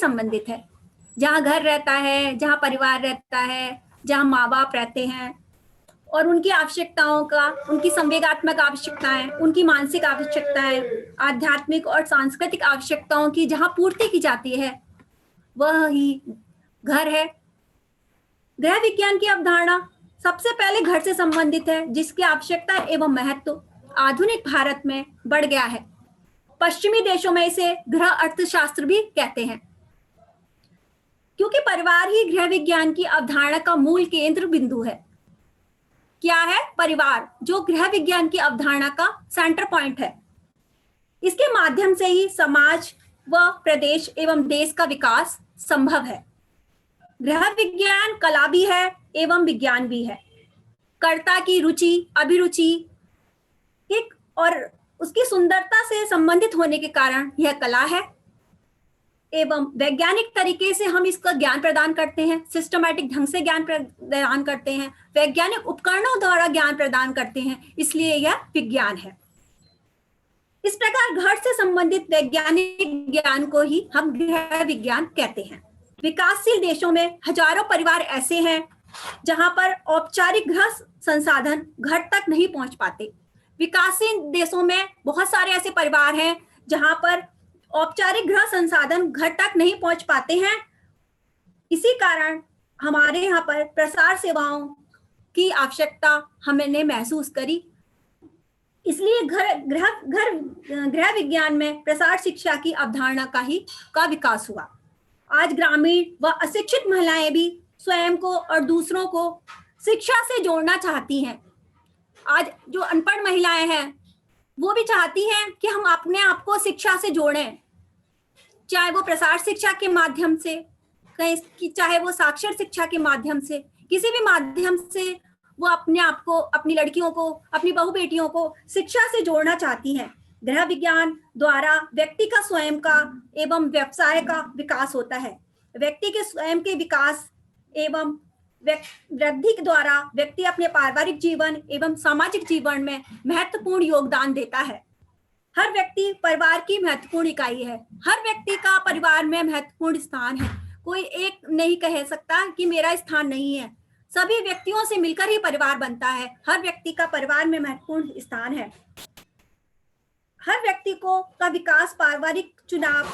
संबंधित है। जहाँ घर रहता है, जहाँ परिवार रहता है, जहाँ माँ बाप रहते हैं और उनकी आवश्यकताओं का, उनकी संवेगात्मक आवश्यकताएं, उनकी मानसिक आवश्यकताएं, आध्यात्मिक और सांस्कृतिक आवश्यकताओं की जहाँ पूर्ति की जाती है वह ही घर है। गृह विज्ञान की अवधारणा सबसे पहले घर से संबंधित है, जिसकी आवश्यकता एवं महत्व आधुनिक भारत में बढ़ गया है। पश्चिमी देशों में इसे गृह अर्थशास्त्र भी कहते हैं, क्योंकि परिवार ही गृह विज्ञान की अवधारणा का मूल केंद्र बिंदु है। क्या है परिवार? जो गृह विज्ञान की अवधारणा का सेंटर पॉइंट है। इसके माध्यम से ही समाज व प्रदेश एवं देश का विकास संभव है। गृह विज्ञान कला भी है एवं विज्ञान भी है। कर्ता की रुचि, अभिरुचि एक और उसकी सुंदरता से संबंधित होने के कारण यह कला है एवं वैज्ञानिक तरीके से हम इसका ज्ञान प्रदान करते हैं, सिस्टमैटिक ढंग से ज्ञान प्रदान करते हैं, वैज्ञानिक उपकरणों द्वारा ज्ञान प्रदान करते हैं, इसलिए यह विज्ञान है। इस प्रकार घर से संबंधित वैज्ञानिक ज्ञान को ही हम गृह विज्ञान कहते हैं। विकासशील देशों में हजारों परिवार ऐसे हैं जहां पर औपचारिक गृह संसाधन घर तक नहीं पहुंच पाते। विकासशील देशों में बहुत सारे ऐसे परिवार हैं जहां पर औपचारिक गृह संसाधन घर तक नहीं पहुंच पाते हैं। इसी कारण हमारे यहाँ पर प्रसार सेवाओं की आवश्यकता हमने महसूस करी। इसलिए गृह विज्ञान में प्रसार शिक्षा की अवधारणा का विकास हुआ। आज ग्रामीण व अशिक्षित महिलाएं भी स्वयं को और दूसरों को शिक्षा से जोड़ना चाहती हैं। आज जो अनपढ़ महिलाएं हैं वो भी चाहती हैं कि हम अपने आप को शिक्षा से जोड़ें, चाहे वो प्रसार शिक्षा के माध्यम से, चाहे वो साक्षर शिक्षा के माध्यम से, किसी भी माध्यम से वो अपने आप को, अपनी लड़कियों को, अपनी बहू बेटियों को शिक्षा से जोड़ना चाहती हैं। गृह विज्ञान द्वारा व्यक्ति का स्वयं का एवं व्यवसाय का विकास होता है। व्यक्ति के स्वयं के विकास एवं वृद्धि के द्वारा व्यक्ति अपने पारिवारिक जीवन एवं सामाजिक जीवन में महत्वपूर्ण योगदान देता है। हर व्यक्ति परिवार की महत्वपूर्ण इकाई है। हर व्यक्ति का परिवार में महत्वपूर्ण स्थान है। कोई एक नहीं कह सकता कि मेरा स्थान नहीं है। सभी व्यक्तियों से मिलकर ही परिवार बनता है। हर व्यक्ति का परिवार में महत्वपूर्ण स्थान है। हर व्यक्ति का विकास पारिवारिक चुनाव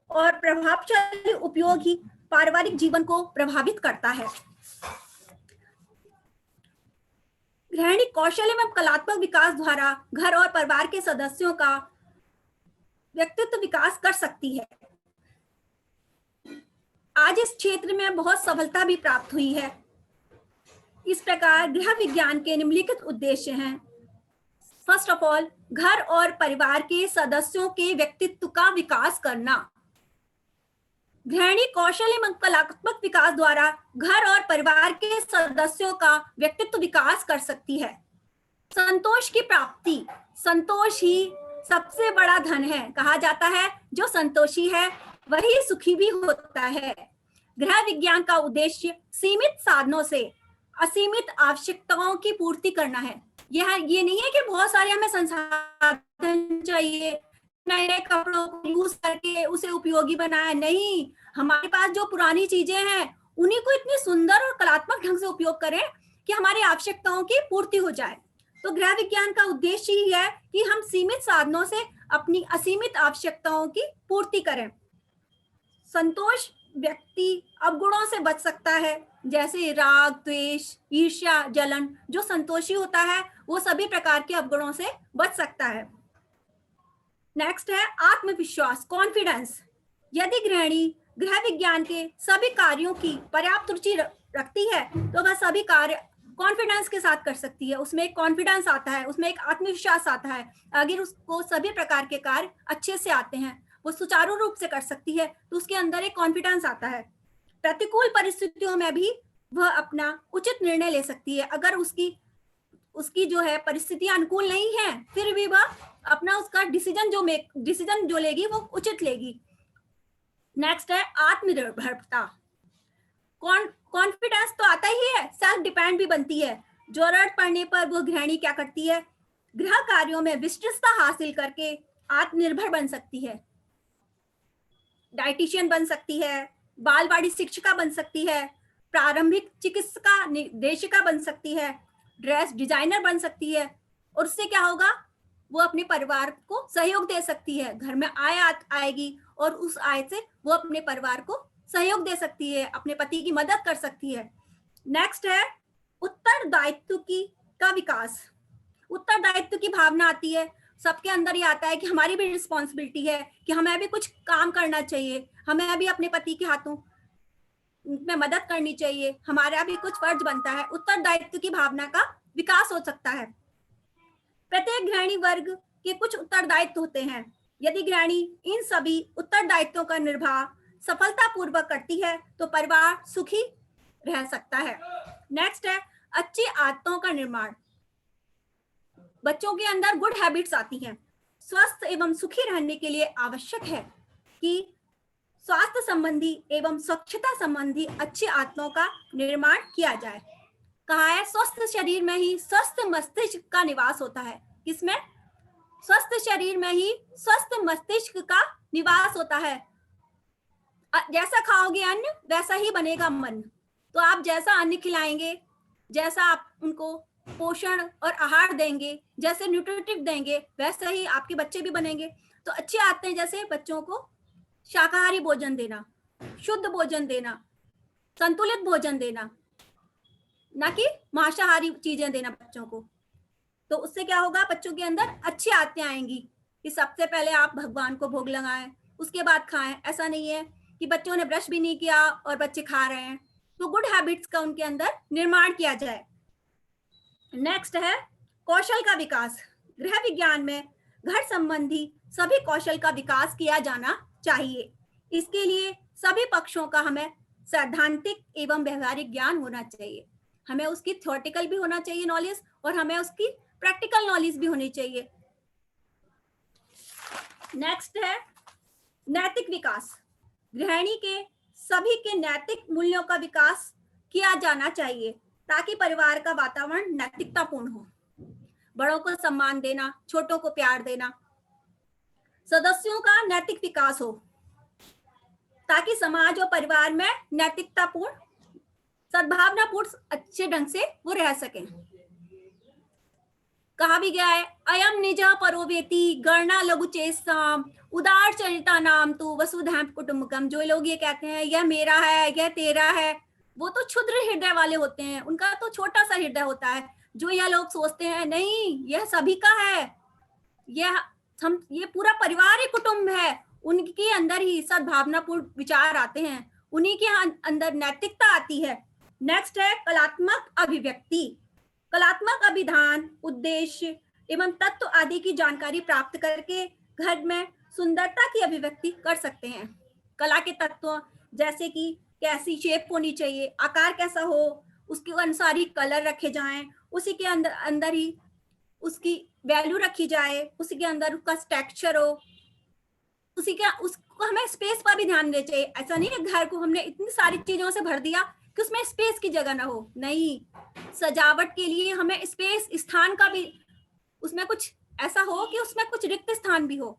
और प्रभावशाली उपयोग ही पारिवारिक जीवन को प्रभावित करता है। गृहिणी कौशल एवं कलात्मक विकास द्वारा घर और परिवार के सदस्यों का व्यक्तित्व विकास कर सकती है। आज इस क्षेत्र में बहुत सफलता भी प्राप्त हुई है। इस प्रकार गृह विज्ञान के निम्नलिखित उद्देश्य हैं। फर्स्ट ऑफ ऑल, घर और परिवार के सदस्यों के व्यक्तित्व का विकास करना। गृहिणी कौशल एवं कलात्मक विकास द्वारा घर और परिवार के सदस्यों का व्यक्तित्व विकास कर सकती है। संतोष की प्राप्ति। संतोष ही सबसे बड़ा धन है। कहा जाता है जो संतोषी है वही सुखी भी होता है। गृह विज्ञान का उद्देश्य सीमित साधनों से असीमित आवश्यकताओं की पूर्ति करना है। ये नहीं है कि बहुत सारे हमें संसाधन चाहिए, नए नए कपड़ों को यूज करके उसे उपयोगी बनाया। नहीं, हमारे पास जो पुरानी चीजें हैं उन्हीं को इतनी सुंदर और कलात्मक ढंग से उपयोग करें कि हमारी आवश्यकताओं की पूर्ति हो जाए। तो गृह विज्ञान का उद्देश्य ही है कि हम सीमित साधनों से अपनी असीमित आवश्यकताओं की पूर्ति करें। संतोष व्यक्ति अवगुणों से बच सकता है, जैसे राग, द्वेष, ईर्ष्या, जलन। जो संतोषी होता है वो सभी प्रकार के अवगुणों से बच सकता है। नेक्स्ट है आत्मविश्वास, कॉन्फिडेंस। यदि गृहिणी गृह विज्ञान के सभी कार्यों की पर्याप्त रुचि रखती है तो वह सभी कार्य कॉन्फिडेंस के साथ कर सकती है। उसमें एक कॉन्फिडेंस आता है, उसमें एक आत्मविश्वास आता है। अगर उसको सभी प्रकार के कार्य अच्छे से आते हैं, वो सुचारू रूप से कर सकती है, तो उसके अंदर एक कॉन्फिडेंस आता है। प्रतिकूल परिस्थितियों में भी वह अपना उचित निर्णय ले सकती है। अगर उसकी जो है परिस्थितियां अनुकूल नहीं है, फिर भी वह अपना उसका डिसीजन जो लेगी वो उचित लेगी। नेक्स्ट है आत्मनिर्भरता। कॉन्फिडेंस तो आता ही है, सेल्फ डिपेंड भी बनती है। जरूरत पड़ने पर वो गृहिणी क्या करती है, गृह कार्यों में विस्तृतता हासिल करके आत्मनिर्भर बन सकती है। डाइटिशियन बन सकती है, बालवाड़ी शिक्षिका बन सकती है, प्रारंभिक चिकित्सिका निर्देशिका बन सकती है, ड्रेस डिजाइनर बन सकती है। और उससे क्या होगा, वो अपने परिवार को सहयोग दे सकती है, घर में आय आएगी और उस आय से वो अपने परिवार को सहयोग दे सकती है, अपने पति की मदद कर सकती है। नेक्स्ट है उत्तरदायित्व की का विकास। उत्तरदायित्व की भावना आती है, सबके अंदर ये आता है कि हमारी भी रिस्पॉन्सिबिलिटी है, कि हमें भी कुछ काम करना चाहिए, हमें भी अपने पति के हाथों में मदद करनी चाहिए, हमारा भी कुछ फर्ज बनता है। उत्तरदायित्व की भावना का विकास हो सकता है। प्रत्येक गृहिणी वर्ग के कुछ उत्तरदायित्व होते हैं। यदि गृहिणी इन सभी उत्तरदायित्वों का निर्वाह सफलतापूर्वक करती है तो परिवार सुखी रह सकता है। नेक्स्ट है अच्छी आदतों का निर्माण। बच्चों के अंदर गुड हैबिट्स आती हैं। स्वस्थ एवं सुखी रहने के लिए आवश्यक है कि स्वास्थ्य संबंधी एवं स्वच्छता संबंधी अच्छी आदतों का निर्माण किया जाए। कहा है स्वस्थ शरीर में ही स्वस्थ मस्तिष्क का निवास होता है। किसमें? स्वस्थ शरीर में ही स्वस्थ मस्तिष्क का निवास होता है। जैसा खाओगे अन्न वैसा ही बनेगा मन। तो आप जैसा अन्न खिलाएंगे, जैसा आप उनको पोषण और आहार देंगे, जैसे न्यूट्रिटिव देंगे, वैसे ही आपके बच्चे भी बनेंगे। तो अच्छी आदतें जैसे बच्चों को शाकाहारी भोजन देना, शुद्ध भोजन देना, संतुलित भोजन देना, ना कि मांसाहारी चीजें देना बच्चों को। तो उससे क्या होगा, बच्चों के अंदर अच्छी आदतें आएंगी कि सबसे पहले आप भगवान को भोग लगाएं, उसके बाद खाएं। ऐसा नहीं है कि बच्चों ने ब्रश भी नहीं किया और बच्चे खा रहे हैं। तो गुड हैबिट्स का उनके अंदर निर्माण किया जाए। नेक्स्ट है कौशल का विकास। गृह विज्ञान में घर संबंधी सभी कौशल का विकास किया जाना चाहिए। इसके लिए सभी पक्षों का हमें सैद्धांतिक एवं व्यवहारिक ज्ञान होना चाहिए। हमें उसकी थ्योरेटिकल भी होना चाहिए नॉलेज, और हमें उसकी प्रैक्टिकल नॉलेज भी होनी चाहिए। नेक्स्ट है नैतिक विकास। गृहिणी के सभी के नैतिक मूल्यों का विकास किया जाना चाहिए ताकि परिवार का वातावरण नैतिकतापूर्ण हो। बड़ों को सम्मान देना, छोटों को प्यार देना, सदस्यों का नैतिक विकास हो ताकि समाज और परिवार में नैतिकतापूर्ण, सद्भावनापूर्ण अच्छे ढंग से वो रह सकें। कहा भी गया है अयम निज परोवेति गणना लघु चेष्टाम उदार चरिता नाम तु वसुधैव कुटुंबकम। जो लोग ये कहते हैं यह मेरा है, यह तेरा है, वो तो क्षुद्र हृदय वाले होते हैं, उनका तो छोटा सा हृदय होता है। जो यह लोग सोचते हैं नहीं यह सभी का है, ये पूरा परिवार ही कुटुंब है, उनके अंदर ही सद्भावनापूर्ण विचार आते हैं, उन्हीं के अंदर नैतिकता आती है। नेक्स्ट है कलात्मक अभिव्यक्ति। कलात्मक अभिधान, उद्देश्य एवं तत्व आदि की जानकारी प्राप्त करके घर में सुंदरता की अभिव्यक्ति कर सकते हैं। कला के तत्व जैसे कि कैसी शेप होनी चाहिए, आकार कैसा हो, उसके अनुसार ही कलर रखे जाएं, उसी के अंदर ही उसकी वैल्यू रखी जाए, उसी के अंदर उसका टेक्सचर हो, उसको हमें स्पेस पर भी ध्यान देना चाहिए। ऐसा नहीं है घर को हमने इतनी सारी चीजों से भर दिया कि उसमें स्पेस की जगह ना हो। नहीं, सजावट के लिए हमें स्पेस, स्थान का भी उसमें कुछ ऐसा हो कि उसमें कुछ रिक्त स्थान भी हो,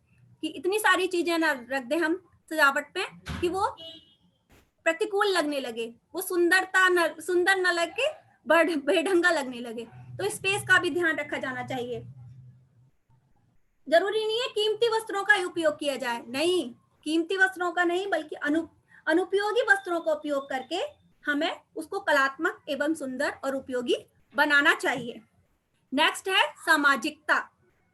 कि इतनी सारी चीजें ना रख दे हम सजावट पे कि वो प्रतिकूल लगने लगे, वो सुंदर न लगे, बेढंगा लगने लगे। तो स्पेस का भी ध्यान रखा जाना चाहिए। जरूरी नहीं है कीमती वस्त्रों का उपयोग किया जाए, नहीं, कीमती वस्त्रों का नहीं बल्कि अनुपयोगी वस्त्रों का उपयोग करके हमें उसको कलात्मक एवं सुंदर और उपयोगी बनाना चाहिए। नेक्स्ट है सामाजिकता।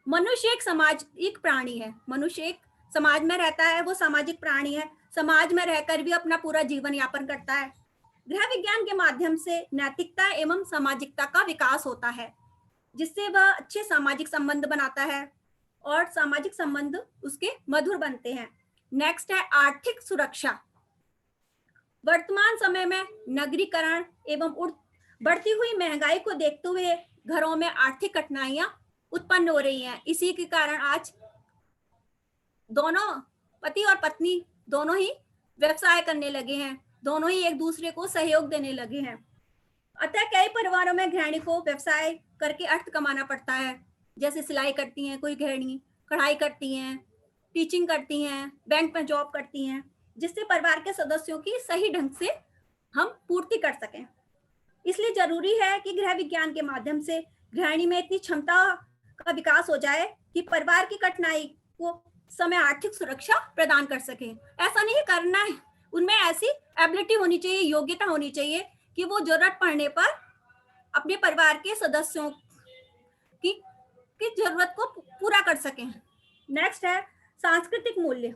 मनुष्य एक सामाजिक प्राणी है, मनुष्य एक समाज में रहता है, वो सामाजिक प्राणी है, समाज में रहकर भी अपना पूरा जीवन यापन करता है। गृह विज्ञान के माध्यम से नैतिकता एवं सामाजिकता का विकास होता है, जिससे वह अच्छे सामाजिक संबंध बनाता है और सामाजिक संबंध उसके मधुर बनते हैं। नेक्स्ट है आर्थिक सुरक्षा। वर्तमान समय में नगरीकरण एवं बढ़ती हुई महंगाई को देखते हुए घरों में आर्थिक कठिनाइयां उत्पन्न हो रही हैं। इसी के कारण आज दोनों पति और पत्नी दोनों ही व्यवसाय करने लगे हैं, दोनों ही एक दूसरे को सहयोग देने लगे हैं। अतः कई परिवारों में गृहिणी को व्यवसाय करके अर्थ कमाना पड़ता है, जैसे सिलाई करती हैं कोई गृहिणी, कढ़ाई करती हैं, टीचिंग करती हैं, बैंक में जॉब करती हैं, जिससे परिवार के सदस्यों की सही ढंग से हम पूर्ति कर सकें। इसलिए जरूरी है कि गृह विज्ञान के माध्यम से गृहिणी में इतनी क्षमता का विकास हो जाए कि परिवार की कठिनाई को समय आर्थिक सुरक्षा प्रदान कर सके। ऐसा नहीं करना है, उनमें ऐसी एबिलिटी होनी चाहिए, योग्यता होनी चाहिए कि वो जरूरत पड़ने पर अपने परिवार के सदस्यों की जरूरत को पूरा कर सकें। नेक्स्ट है सांस्कृतिक मूल्य।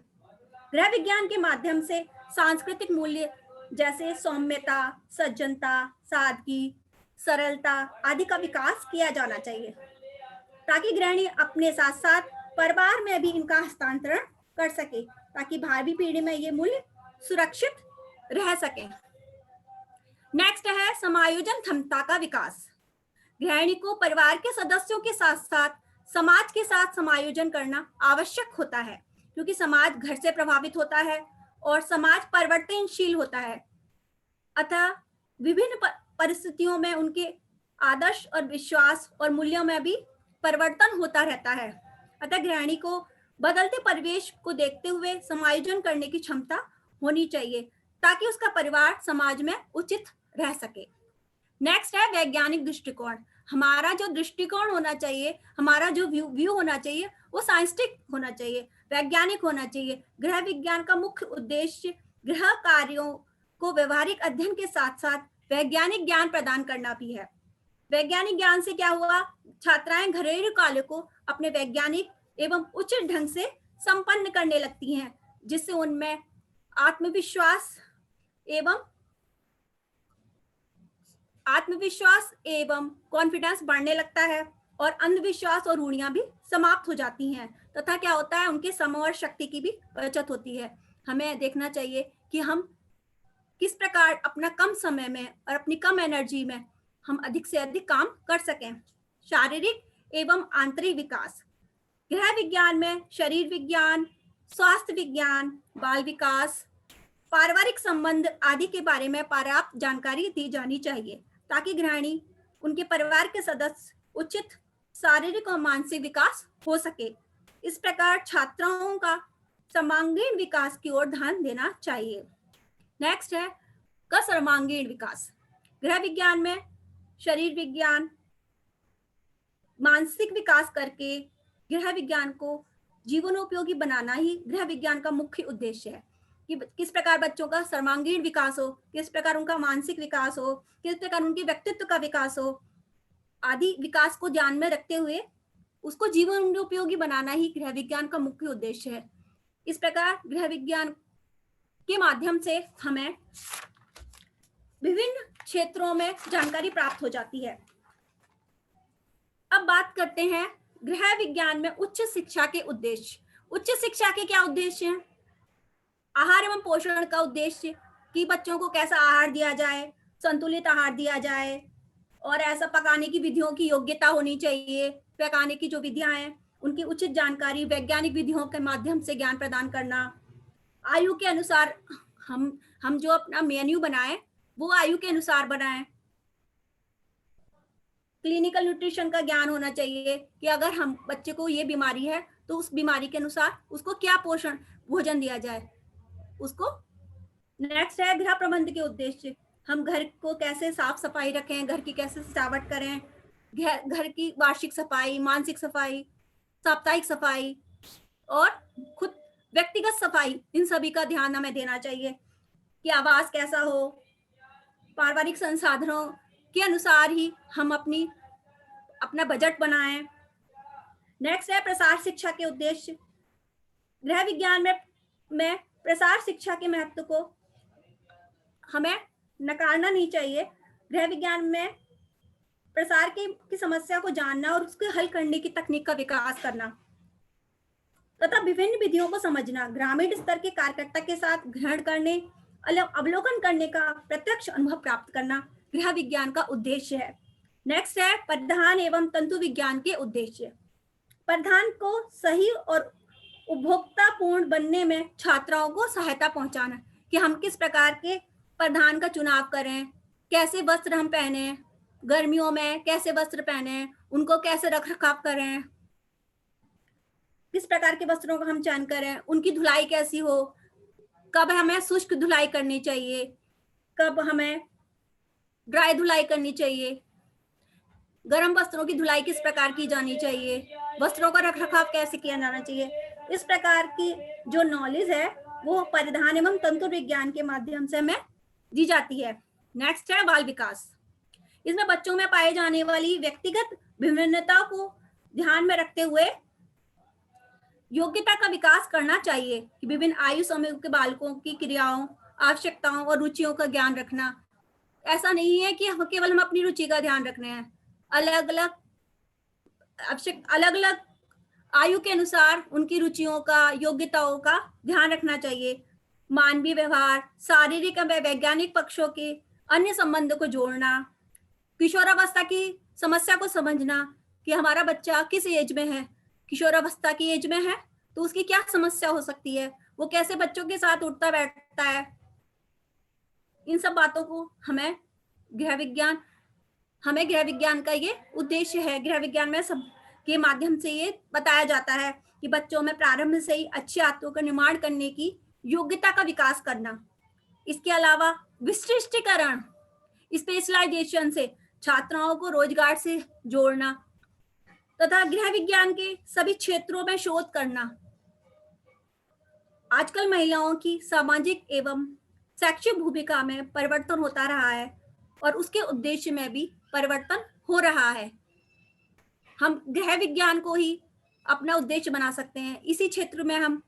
गृह विज्ञान के माध्यम से सांस्कृतिक मूल्य जैसे सौम्यता, सज्जनता, सादगी, सरलता आदि का विकास किया जाना चाहिए, ताकि गृहिणी अपने साथ साथ परिवार में भी इनका हस्तांतरण कर सके, ताकि भावी पीढ़ी में ये मूल्य सुरक्षित रह सके। नेक्स्ट है समायोजन क्षमता का विकास। गृहिणी को परिवार के सदस्यों के साथ साथ समाज के साथ समायोजन करना आवश्यक होता है, क्योंकि समाज घर से प्रभावित होता है और समाज परिवर्तनशील होता है। अतः विभिन्न परिस्थितियों में उनके आदर्श और विश्वास और मूल्यों में भी परिवर्तन होता रहता है। अतः गृहिणी को बदलते परिवेश को देखते हुए समायोजन करने की क्षमता होनी चाहिए, ताकि उसका परिवार समाज में उचित रह सके। नेक्स्ट है वैज्ञानिक दृष्टिकोण। हमारा जो दृष्टिकोण होना चाहिए, हमारा जो व्यू होना चाहिए, वो साइंटिफिक होना चाहिए, वैज्ञानिक होना चाहिए। गृह विज्ञान का मुख्य उद्देश्य गृह कार्यों को व्यवहारिक अध्ययन के साथ साथ वैज्ञानिक ज्ञान प्रदान करना भी है। वैज्ञानिक ज्ञान से क्या हुआ, छात्राएं घरेलू कार्यों को अपने वैज्ञानिक एवं उचित ढंग से संपन्न करने लगती हैं, जिससे उनमें आत्मविश्वास एवं कॉन्फिडेंस बढ़ने लगता है और अंधविश्वास और रूढ़ियां भी समाप्त हो जाती हैं, तथा क्या होता है, उनके समय और शक्ति की भी बचत होती है। हमें देखना चाहिए कि हम किस प्रकार अपना कम समय में और अपनी कम एनर्जी में हम अधिक से अधिक काम कर सकें। शारीरिक एवं आंतरिक विकास। गृह विज्ञान में शरीर विज्ञान, स्वास्थ्य विज्ञान, बाल विकास, पारिवारिक संबंध आदि के बारे में पर्याप्त जानकारी दी जानी चाहिए, ताकि गृहिणी उनके परिवार के सदस्य उचित शारीरिक और मानसिक विकास हो सके। इस प्रकार छात्राओं का सर्वांगीण विकास की ओर ध्यान देना चाहिए। नेक्स्ट है सर्वांगीण विकास। गृह विज्ञान में शरीर विज्ञान, मानसिक विकास करके गृह विज्ञान को जीवनोपयोगी बनाना ही गृह विज्ञान का मुख्य उद्देश्य है, कि किस प्रकार बच्चों का सर्वांगीण विकास हो, किस प्रकार उनका मानसिक विकास हो, किस प्रकार उनके व्यक्तित्व का विकास हो, आदि विकास को ध्यान में रखते हुए उसको जीवन उपयोगी बनाना ही गृह विज्ञान का मुख्य उद्देश्य है। इस प्रकार गृह विज्ञान के माध्यम से हमें विभिन्न क्षेत्रों में जानकारी प्राप्त हो जाती है। अब बात करते हैं गृह विज्ञान में उच्च शिक्षा के उद्देश्य। उच्च शिक्षा के क्या उद्देश्य हैं? आहार एवं पोषण का उद्देश्य, कि बच्चों को कैसा आहार दिया जाए, संतुलित आहार दिया जाए, और ऐसा पकाने की विधियों की योग्यता होनी चाहिए। पकाने की जो विधियां हैं उनकी उचित जानकारी वैज्ञानिक विधियों के माध्यम से ज्ञान प्रदान करना। आयु के अनुसार हम जो अपना मेन्यू बनाए वो आयु के अनुसार बनाएं। क्लिनिकल न्यूट्रिशन का ज्ञान होना चाहिए, कि अगर हम बच्चे को ये बीमारी है तो उस बीमारी के अनुसार उसको क्या पोषण भोजन दिया जाए उसको। नेक्स्ट है गृह प्रबंध के उद्देश्य। हम घर को कैसे साफ सफाई रखें, घर की कैसे सजावट करें, घर की वार्षिक सफाई, मानसिक सफाई, साप्ताहिक सफाई और खुद व्यक्तिगत सफाई, इन सभी का ध्यान हमें देना चाहिए, कि आवास कैसा हो। पारिवारिक संसाधनों के अनुसार ही हम अपना बजट बनाएं। नेक्स्ट है प्रसार शिक्षा के उद्देश्य। गृह विज्ञान में प्रसार शिक्षा के महत्व को हमें नकारना नहीं चाहिए। गृह विज्ञान में प्रसार की समस्या को जानना और उसके हल करने की तकनीक का विकास करना तथा विभिन्न विधियों को समझना, ग्रामीण स्तर के कार्यकर्ता के साथ ग्रहण करने, अवलोकन करने का प्रत्यक्ष अनुभव प्राप्त करना गृह विज्ञान का उद्देश्य है। नेक्स्ट है परिधान एवं तंतु विज्ञान के उद्देश्य। परिधान को सही और उपभोक्तापूर्ण बनने में छात्राओं को सहायता पहुंचाना, कि हम किस प्रकार के परिधान का चुनाव करें, कैसे वस्त्र हम पहने, गर्मियों में कैसे वस्त्र पहने, उनको कैसे रख रखाव करें, किस प्रकार के वस्त्रों का हम चयन करें, उनकी धुलाई कैसी हो, कब हमें शुष्क धुलाई करनी चाहिए, कब हमें ड्राई धुलाई करनी चाहिए, गर्म वस्त्रों की धुलाई किस प्रकार की जानी चाहिए, वस्त्रों का रखरखाव कैसे किया जाना चाहिए, इस प्रकार की जो नॉलेज है वो परिधान एवं तंतु विज्ञान के माध्यम से हमें दी जाती है। नेक्स्ट है बाल विकास। इसमें बच्चों में पाए जाने वाली व्यक्तिगत विभिन्नता को ध्यान में रखते हुए योग्यता का विकास करना चाहिए कि विभिन्न आयु समूह के बालकों की क्रियाओं, आवश्यकताओं और रुचियों का ज्ञान रखना। ऐसा नहीं है कि केवल हम अपनी रुचि का ध्यान रखने हैं, अलग अलग आयु के अनुसार उनकी रुचियों का, योग्यताओं का ध्यान रखना चाहिए। मानवीय व्यवहार, शारीरिक व वैज्ञानिक पक्षों के अन्य संबंधों को जोड़ना, किशोरावस्था की समस्या को समझना कि हमारा बच्चा किस एज में है, किशोरावस्था की एज में है तो उसकी क्या समस्या हो सकती है, वो कैसे बच्चों के साथ उठता बैठता है, इन सब बातों को हमें गृह विज्ञान का ये उद्देश्य है। गृह विज्ञान में सब के माध्यम से ये बताया जाता है कि बच्चों में प्रारंभ से ही अच्छी आदतों का निर्माण करने की योग्यता का विकास करना। इसके अलावा विशिष्टीकरण, स्पेशलाइजेशन से छात्राओं को रोजगार से जोड़ना तथा गृह विज्ञान के सभी क्षेत्रों में शोध करना। आजकल महिलाओं की सामाजिक एवं शैक्षिक भूमिका में परिवर्तन होता रहा है और उसके उद्देश्य में भी परिवर्तन हो रहा है। हम गृह विज्ञान को ही अपना उद्देश्य बना सकते हैं। इसी क्षेत्र में हम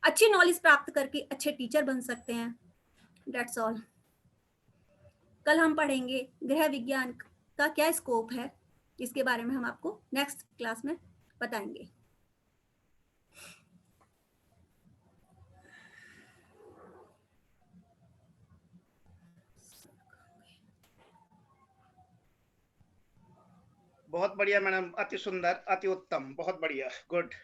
अच्छी नॉलेज प्राप्त करके अच्छे टीचर बन सकते हैं। That's all. कल हम पढ़ेंगे गृह विज्ञान का क्या स्कोप है, इसके बारे में हम आपको नेक्स्ट क्लास में बताएंगे। बहुत बढ़िया मैडम, अति सुंदर, अति उत्तम, बहुत बढ़िया, गुड।